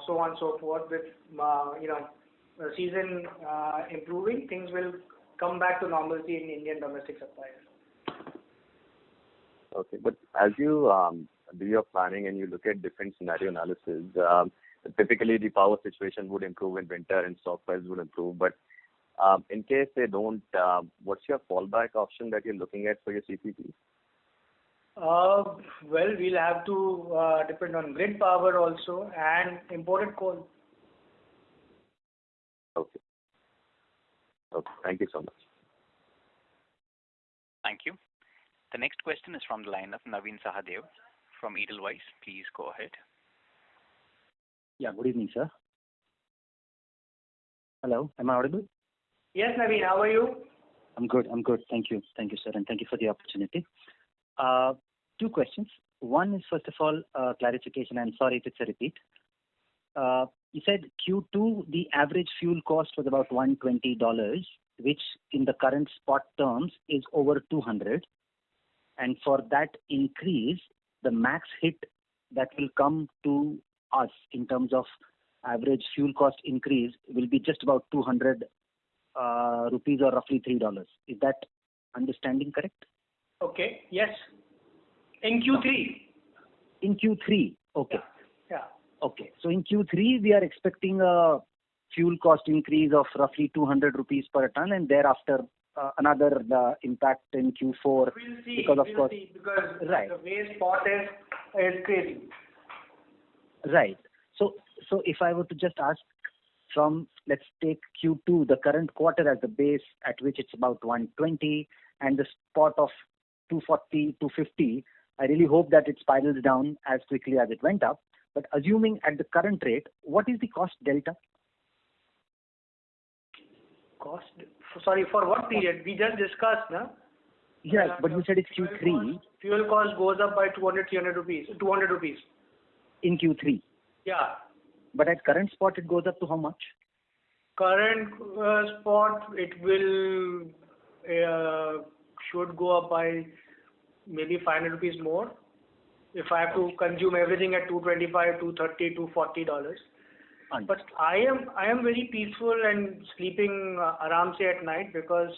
So on and so forth. With the season improving, things will come back to normalcy in Indian domestic suppliers. Okay, but as you do your planning and you look at different scenario analysis, typically the power situation would improve in winter and stockpiles would improve. But in case they don't, what's your fallback option that you're looking at for your CPP? Well, we'll have to depend on grid power also and imported coal. Okay. Okay. Thank you so much. Thank you. The next question is from the line of Naveen Sahadev from Edelweiss. Please go ahead. Yeah, good evening, sir. Hello, am I audible? Yes, Naveen, how are you? I'm good. Thank you, sir, and thank you for the opportunity. Two questions. One is, first of all, clarification. I'm sorry if it's a repeat. You said Q2, the average fuel cost was about $120, which in the current spot terms is over 200. And for that increase, the max hit that will come to us in terms of average fuel cost increase will be just about 200 rupees or roughly $3. Is that understanding correct? Okay, yes. In Q3. In Q3, okay. Yeah. Okay, so in Q3 we are expecting a fuel cost increase of roughly 200 rupees per ton, and thereafter another impact in Q4. We'll see. Because right. The way spot is crazy. Right. So if I were to just ask from, let's take Q2, the current quarter as the base at which it's about 120 and the spot of 240, 250, I really hope that it spirals down as quickly as it went up. But assuming at the current rate, what is the cost delta? Cost? Sorry, for what period? We just discussed, no? Yes, but you said it's Q3. Fuel cost goes up by 200 rupees. In Q3? Yeah. But at current spot, it goes up to how much? Current spot, it will should go up by maybe 500 rupees more. If I have to consume everything at $225, $230, $240. But I am very peaceful and sleeping aramse at night because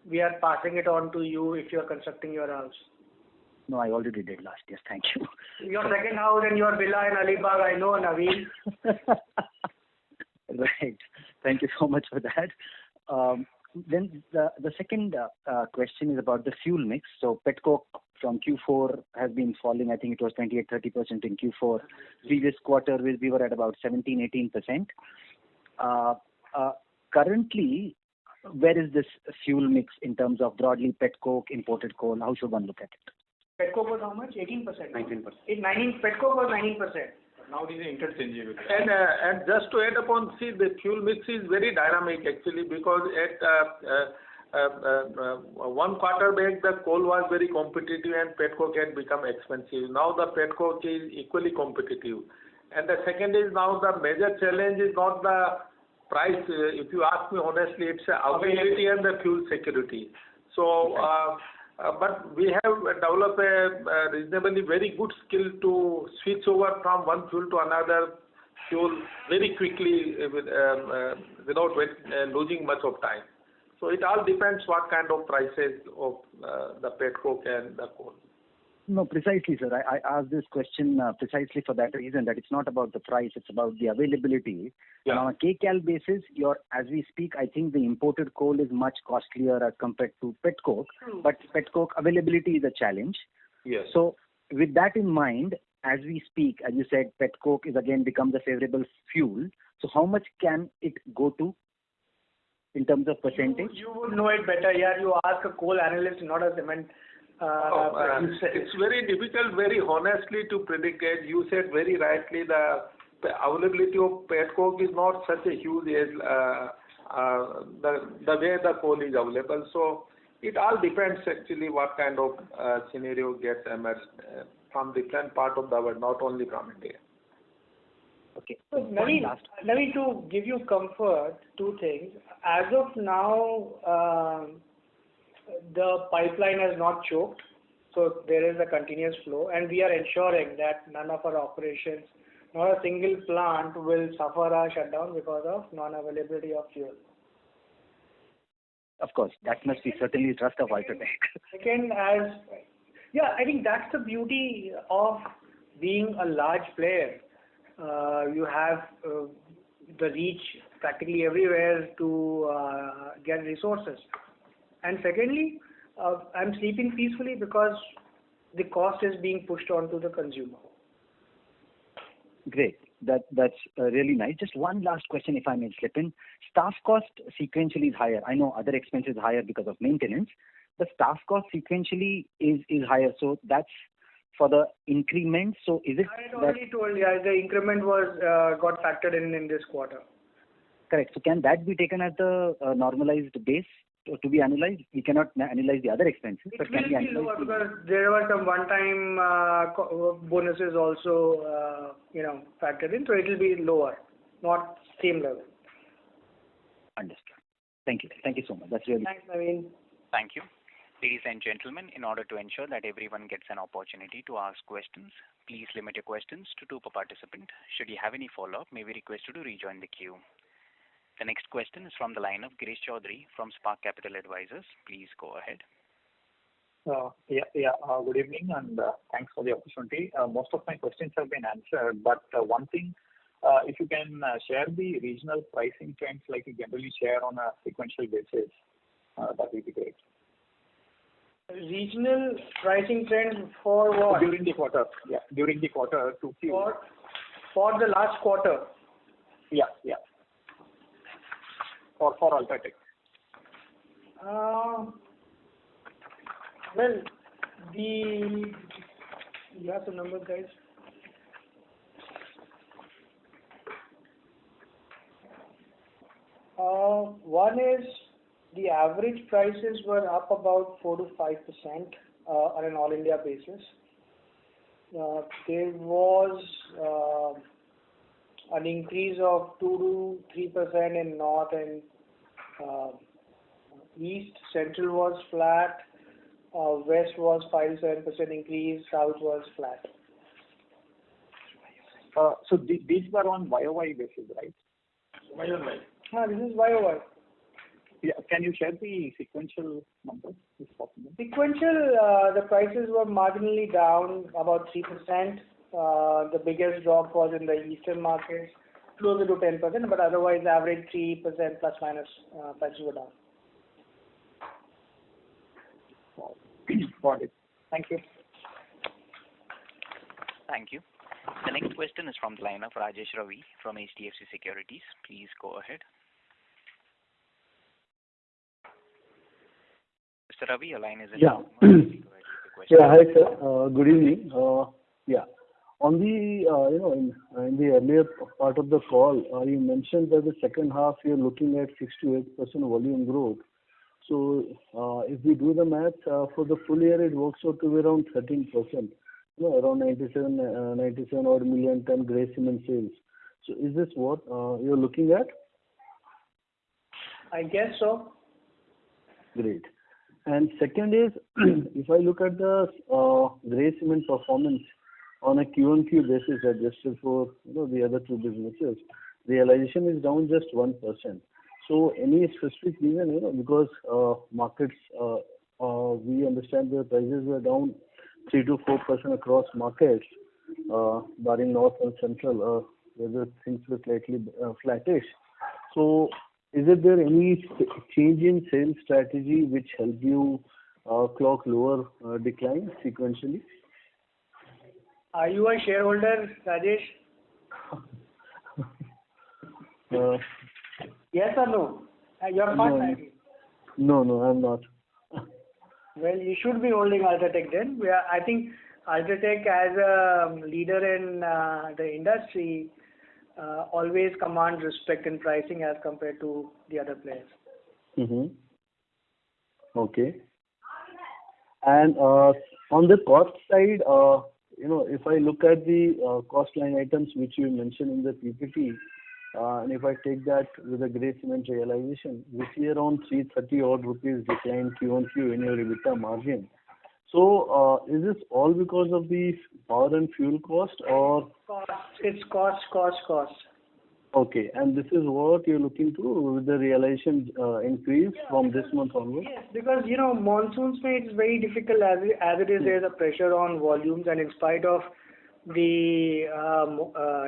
we are passing it on to you if you are constructing your house. No, I already did last year. Thank you. Your second house and your villa in Alibag, I know, Naveen. Right. Thank you so much for that. Then the second question is about the fuel mix. So petcoke from Q4 has been falling. I think it was 28-30% in Q4. Previous quarter we were at about 17-18%. Currently, where is this fuel mix in terms of broadly petcoke, imported coal? How should one look at it? Petcoke was how much? 18%? 19%. Petcoke was 19%. Now it is interchangeable. And just to add upon, see, the fuel mix is very dynamic actually, because at one quarter back the coal was very competitive and petcoke had become expensive. Now the petcoke is equally competitive. And the second is, now the major challenge is not the price. If you ask me honestly, it's availability and the fuel security. So, but we have developed a reasonably very good skill to switch over from one fuel to another fuel very quickly without losing much of time. So it all depends what kind of prices of the petcoke and the coal. No, precisely, sir. I asked this question precisely for that reason, that it's not about the price, it's about the availability. Yeah. And on a kcal basis, as we speak, I think the imported coal is much costlier as compared to petcoke. But petcoke availability is a challenge. Yes. So with that in mind, as we speak, as you said, petcoke is again becomes a favorable fuel. So how much can it go to in terms of percentage? You would know it better. Yeah, you ask a coal analyst, not a cement. It's very difficult, very honestly, to predict it. You said very rightly, the availability of pet coke is not such a huge as the way the coal is available. So it all depends actually what kind of scenario gets emerged from different part of the world, not only from India. Okay. So Naveen, to give you comfort, two things. As of now, the pipeline has not choked, so there is a continuous flow, and we are ensuring that none of our operations, not a single plant will suffer a shutdown because of non-availability of fuel. Of course, that must be certainly trust of Ultratech. Second, I think that's the beauty of being a large player. You have the reach practically everywhere to get resources. And secondly, I'm sleeping peacefully because the cost is being pushed on to the consumer. Great. That's really nice. Just one last question, if I may slip in. Staff cost sequentially is higher. I know other expenses higher because of maintenance. The staff cost sequentially is higher. So that's for the increment. So is it? I had already told you the increment was got factored in this quarter. Correct. So can that be taken as the normalized base to be analyzed? We cannot analyze the other expenses. It will be lower because there were some one-time bonuses also, factored in. So it will be lower, not same level. Understood. Thank you. Thank you so much. That's really. Thanks, Naveen. Thank you. Ladies and gentlemen, in order to ensure that everyone gets an opportunity to ask questions, please limit your questions to 2 per participant. Should you have any follow-up, may we request you to rejoin the queue. The next question is from the line of Girish Chaudhary from Spark Capital Advisors. Please go ahead. Good evening, and thanks for the opportunity. Most of my questions have been answered, but one thing, if you can share the regional pricing trends like you generally share on a sequential basis, that would be great. Regional pricing trend for what? During the quarter. Yeah, during the quarter to Q. For the last quarter. Yeah. For Ultratech. Well, you have the numbers, guys. One is the average prices were up about 4 to 5% on an all India basis. There was an increase of 2 to 3% in north and east. Central was flat. West was 5 to 7% increase. South was flat. So these were on YOY basis, right? YOY. This is YOY. Yeah. Can you share the sequential numbers, if possible? Sequential, the prices were marginally down about 3%. The biggest drop was in the eastern markets, closer to 10%, but otherwise average 3% plus minus prices were down. Got it. Thank you. Thank you. The next question is from the line of Rajesh Ravi from HDFC Securities. Please go ahead. Mr. Ravi, your line is in. Yeah. Hi, sir. Good evening. On the, in the earlier part of the call, you mentioned that the second half you're looking at 6 to 8% volume growth. So, if we do the math, for the full year, it works out to be around 13%, around 97 odd million ton grey cement sales. So, is this what you're looking at? I guess so. Great. And second is, if I look at the grey cement performance on a Q1Q basis adjusted for the other two businesses, realization is down just 1%. So any specific reason, because markets, we understand the prices were down 3 to 4% across markets, barring north and central, where things were slightly flattish. So is there any change in sales strategy which helped you clock lower decline sequentially? Are you a shareholder, Rajesh? Yes or no? You're not. No, I'm not. Well, you should be holding Ultratech then. I think Ultratech as a leader in the industry always command respect in pricing as compared to the other players. Mm-hmm. Okay. And on the cost side, if I look at the cost line items which you mentioned in the PPT, and if I take that with the grey cement realization, we see around 330 odd rupees decline Q-on-Q in your EBITDA margin. So, is this all because of the power and fuel cost, or? It's cost. Okay, and this is what you're looking to with the realization increase from this month onwards? Yes, because monsoons made it very difficult as it is. There's a pressure on volumes, and in spite of the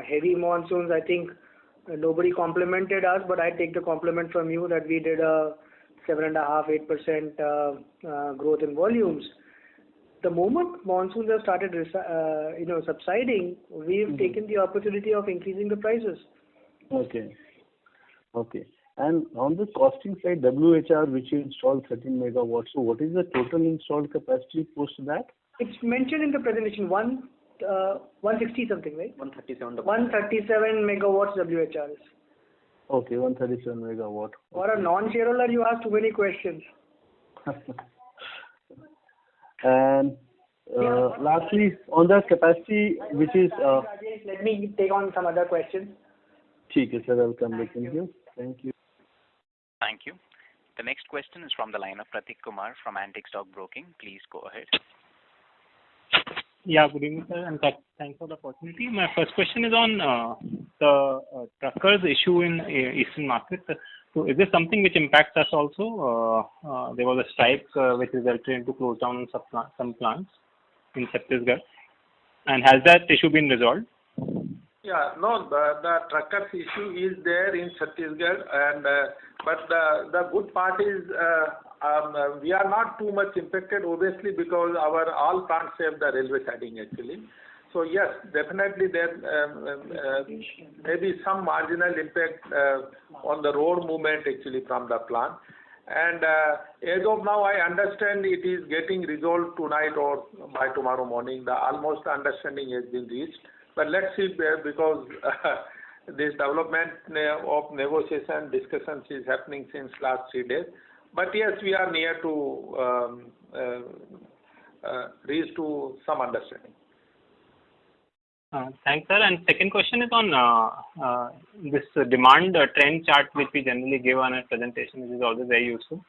heavy monsoons, I think nobody complimented us, but I take the compliment from you that we did a 7.5-8% growth in volumes. The moment monsoons have started subsiding, we've taken the opportunity of increasing the prices. Okay. And on the costing side, WHR, which you installed 13 megawatts, so what is the total installed capacity post that? It's mentioned in the presentation, 160 something, right? 137 megawatts WHR is. Okay, 137 megawatt. For a non-shareholder, you ask too many questions. And lastly, on the capacity, which is... Let me take on some other questions. Okay, sir, I'll come back to you. Thank you. Thank you. The next question is from the line of Pratik Kumar from Antique Stock Broking. Please go ahead. Yeah, good evening, sir, and thanks for the opportunity. My first question is on the truckers issue in Eastern market. So is this something which impacts us also? There was a strike which resulted into close down some plants in Chhattisgarh. And has that issue been resolved? Yeah, no, the truckers issue is there in Chhattisgarh, and but the good part is we are not too much impacted, obviously, because our all plants have the railway siding actually. So yes, definitely there may be some marginal impact on the road movement actually from the plant. And as of now, I understand it is getting resolved tonight or by tomorrow morning. The almost understanding has been reached. But let's see, because this development of negotiation discussions is happening since last 3 days. But yes, we are near to reach to some understanding. Thanks, sir. And second question is on this demand trend chart which we generally give on a presentation, which is always very useful,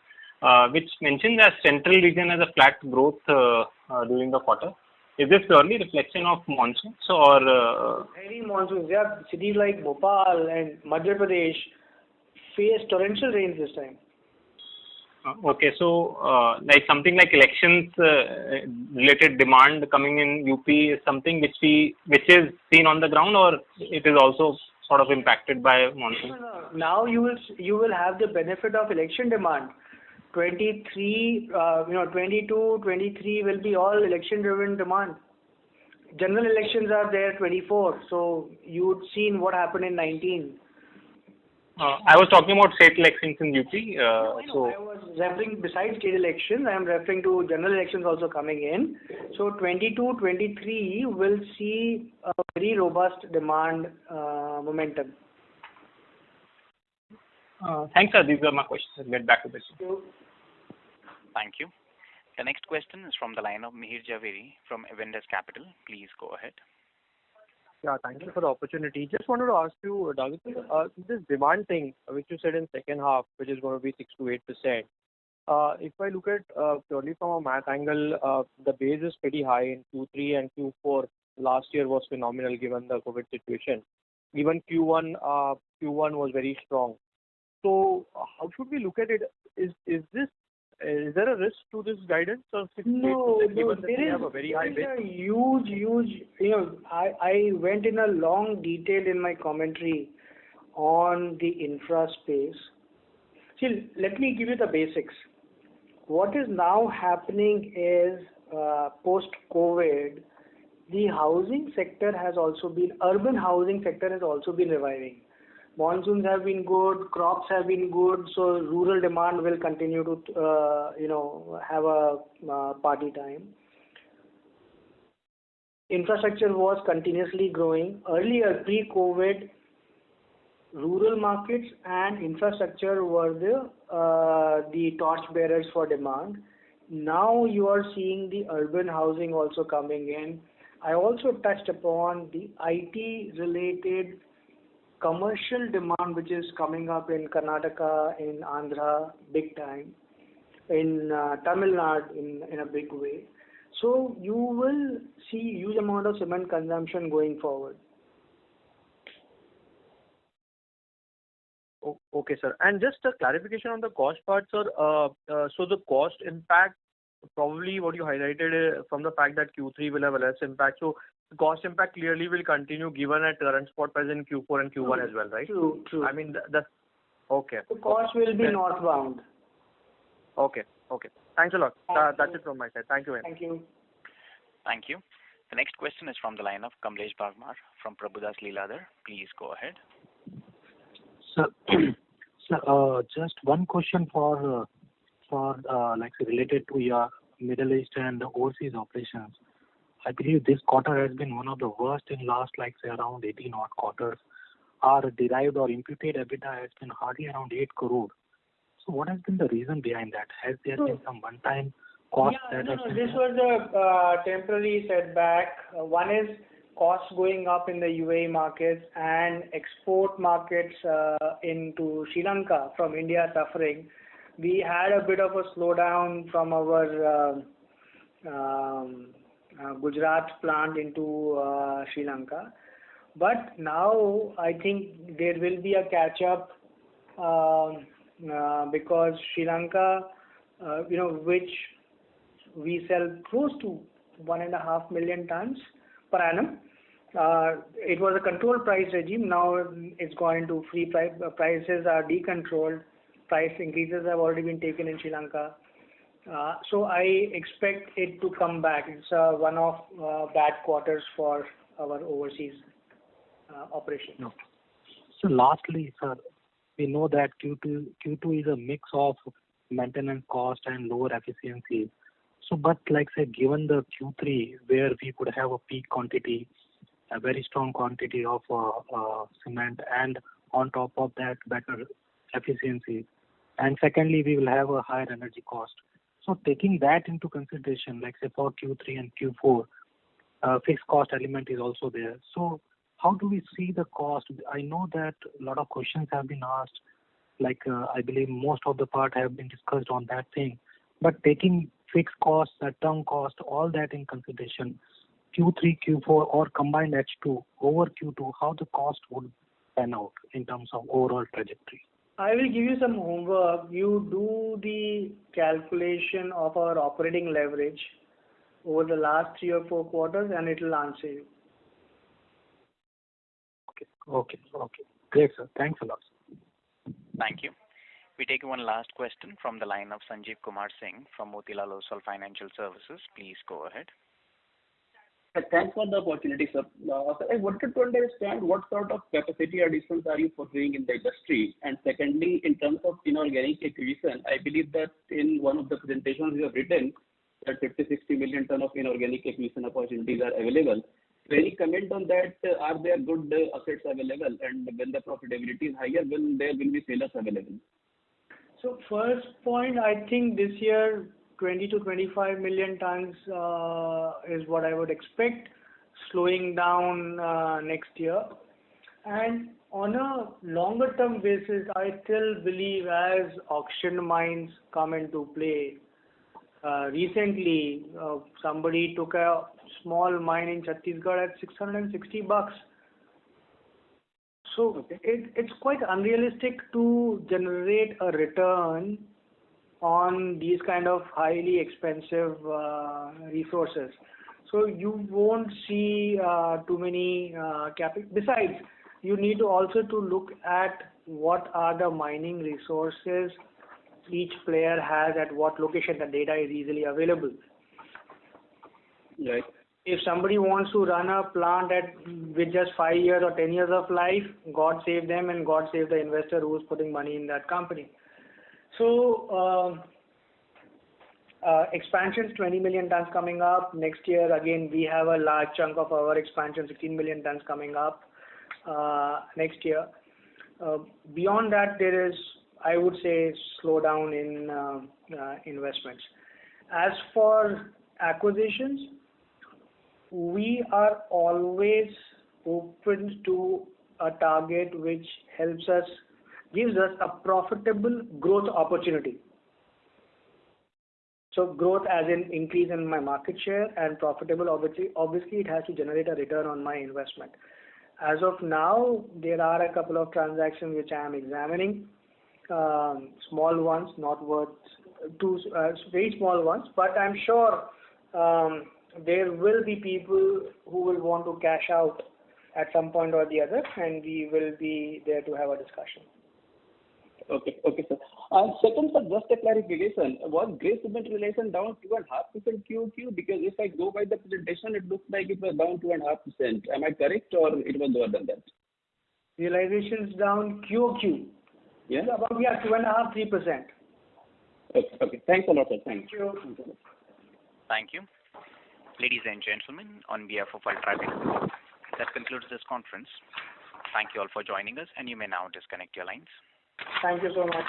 which mentions that central region has a flat growth during the quarter. Is this purely reflection of monsoons or? Heavy monsoons. Yeah, cities like Bhopal and Madhya Pradesh face torrential rains this time. Okay, so like something like elections related demand coming in UP is something which is seen on the ground, or it is also sort of impacted by monsoon? No. Now you will have the benefit of election demand. 22, 23 will be all election-driven demand. General elections are there 24, so you'd seen what happened in 19. I was talking about state elections in UP. I was referring, besides state elections, I am referring to general elections also coming in. So 22, 23 will see a very robust demand momentum. Thanks, sir. These are my questions. I'll get back to this. Thank you. The next question is from the line of Mihir Javeri from Avendus Capital. Please go ahead. Yeah, thank you for the opportunity. Just wanted to ask you, Doug, this demand thing, which you said in second half, which is going to be 6 to 8%. If I look at purely from a math angle, the base is pretty high in Q3 and Q4. Last year was phenomenal given the COVID situation. Even Q1 was very strong. So how should we look at it? Is there a risk to this guidance? Or No, given that we have a very high base? A huge, I went in a long detail in my commentary on the infra space. See, let me give you the basics. What is now happening is, post-COVID, the housing sector has also been, urban housing sector has also been reviving. Monsoons have been good, crops have been good, so rural demand will continue to, have a party time. Infrastructure was continuously growing. Earlier, pre-COVID, rural markets and infrastructure were the torchbearers for demand. Now you are seeing the urban housing also coming in. I also touched upon the IT-related commercial demand which is coming up in Karnataka, in Andhra, big time, in Tamil Nadu in a big way. So you will see huge amount of cement consumption going forward. Okay, sir. And just a clarification on the cost part, sir. So the cost impact, probably what you highlighted from the fact that Q3 will have a less impact. So the cost impact clearly will continue given at current spot price in Q4 and Q1 as well, right? True. I mean, okay. The cost will be northbound. Okay. Thanks a lot. That's it from my side. Thank you. Thank you. Thank you. The next question is from the line of Kamlesh Bagmar from Prabhudas Lilladher. Please go ahead. Sir, just one question for related to your Middle East and overseas operations. I believe this quarter has been one of the worst in last around 18 odd quarters. Our derived or imputed EBITDA has been hardly around 8 crore. So what has been the reason behind that? Has there been some one-time cost that has been? This was a temporary setback. One is costs going up in the UAE markets and export markets into Sri Lanka from India suffering. We had a bit of a slowdown from our Gujarat plant into Sri Lanka. But now I think there will be a catch-up because Sri Lanka, which we sell close to 1.5 million tons per annum. It was a controlled price regime. Now it's going to free price. Prices are decontrolled. Price increases have already been taken in Sri Lanka. So I expect it to come back. It's one of bad quarters for our overseas operations. Okay. So lastly, sir, we know that Q2 is a mix of maintenance cost and lower efficiency. So, but given the Q3 where we could have a peak quantity, a very strong quantity of cement, and on top of that, better efficiency, and secondly, we will have a higher energy cost. So, taking that into consideration, for Q3 and Q4, fixed cost element is also there. So, how do we see the cost? I know that a lot of questions have been asked. I believe most of the part have been discussed on that thing. But taking fixed costs, term cost, all that in consideration, Q3, Q4 or combined H2 over Q2, how the cost would pan out in terms of overall trajectory? I will give you some homework. You do the calculation of our operating leverage over the last 3 or 4 quarters and it will answer you. Okay. Great, sir. Thanks a lot. Thank you. We take one last question from the line of Sanjeev Kumar Singh from Motilal Oswal Financial Services. Please go ahead. Thanks for the opportunity, sir. I wanted to understand what sort of capacity additions are you foreseeing in the industry? And secondly, in terms of inorganic acquisition, I believe that in one of the presentations you have written that 50-60 million ton of inorganic acquisition opportunities are available. So any comment on that? Are there good assets available? And when the profitability is higher, when there will be sellers available? So first point, I think this year 20 to 25 million tons is what I would expect, slowing down next year. And on a longer term basis, I still believe as auction mines come into play. Recently, somebody took a small mine in Chhattisgarh at $660. So it's quite unrealistic to generate a return on these kind of highly expensive resources. So you won't see too many capital. Besides, you need to also to look at what are the mining resources each player has at what location. The data is easily available. Right. If somebody wants to run a plant with just 5 years or 10 years of life, God save them and God save the investor who is putting money in that company. So expansions, 20 million tons coming up. Next year, again, we have a large chunk of our expansion, 16 million tons coming up next year. Beyond that, there is, I would say, slowdown in investments. As for acquisitions, we are always open to a target which gives us a profitable growth opportunity. So growth as in increase in my market share, and profitable, obviously it has to generate a return on my investment. As of now, there are a couple of transactions which I am examining, small ones, not worth too, very small ones, but I'm sure there will be people who will want to cash out at some point or the other, and we will be there to have a discussion. Okay, sir. Second, sir, just a clarification. Was gray cement realization down 2.5% QOQ? Because if I go by the presentation, it looks like it was down 2.5%. Am I correct, or it was lower than that? Realizations down QOQ. Yeah. About 2.5%, 3%. Okay. Thanks a lot, sir. Thank you. Thank you. Ladies and gentlemen, on behalf of Ultratech, that concludes this conference. Thank you all for joining us, and you may now disconnect your lines. Thank you so much.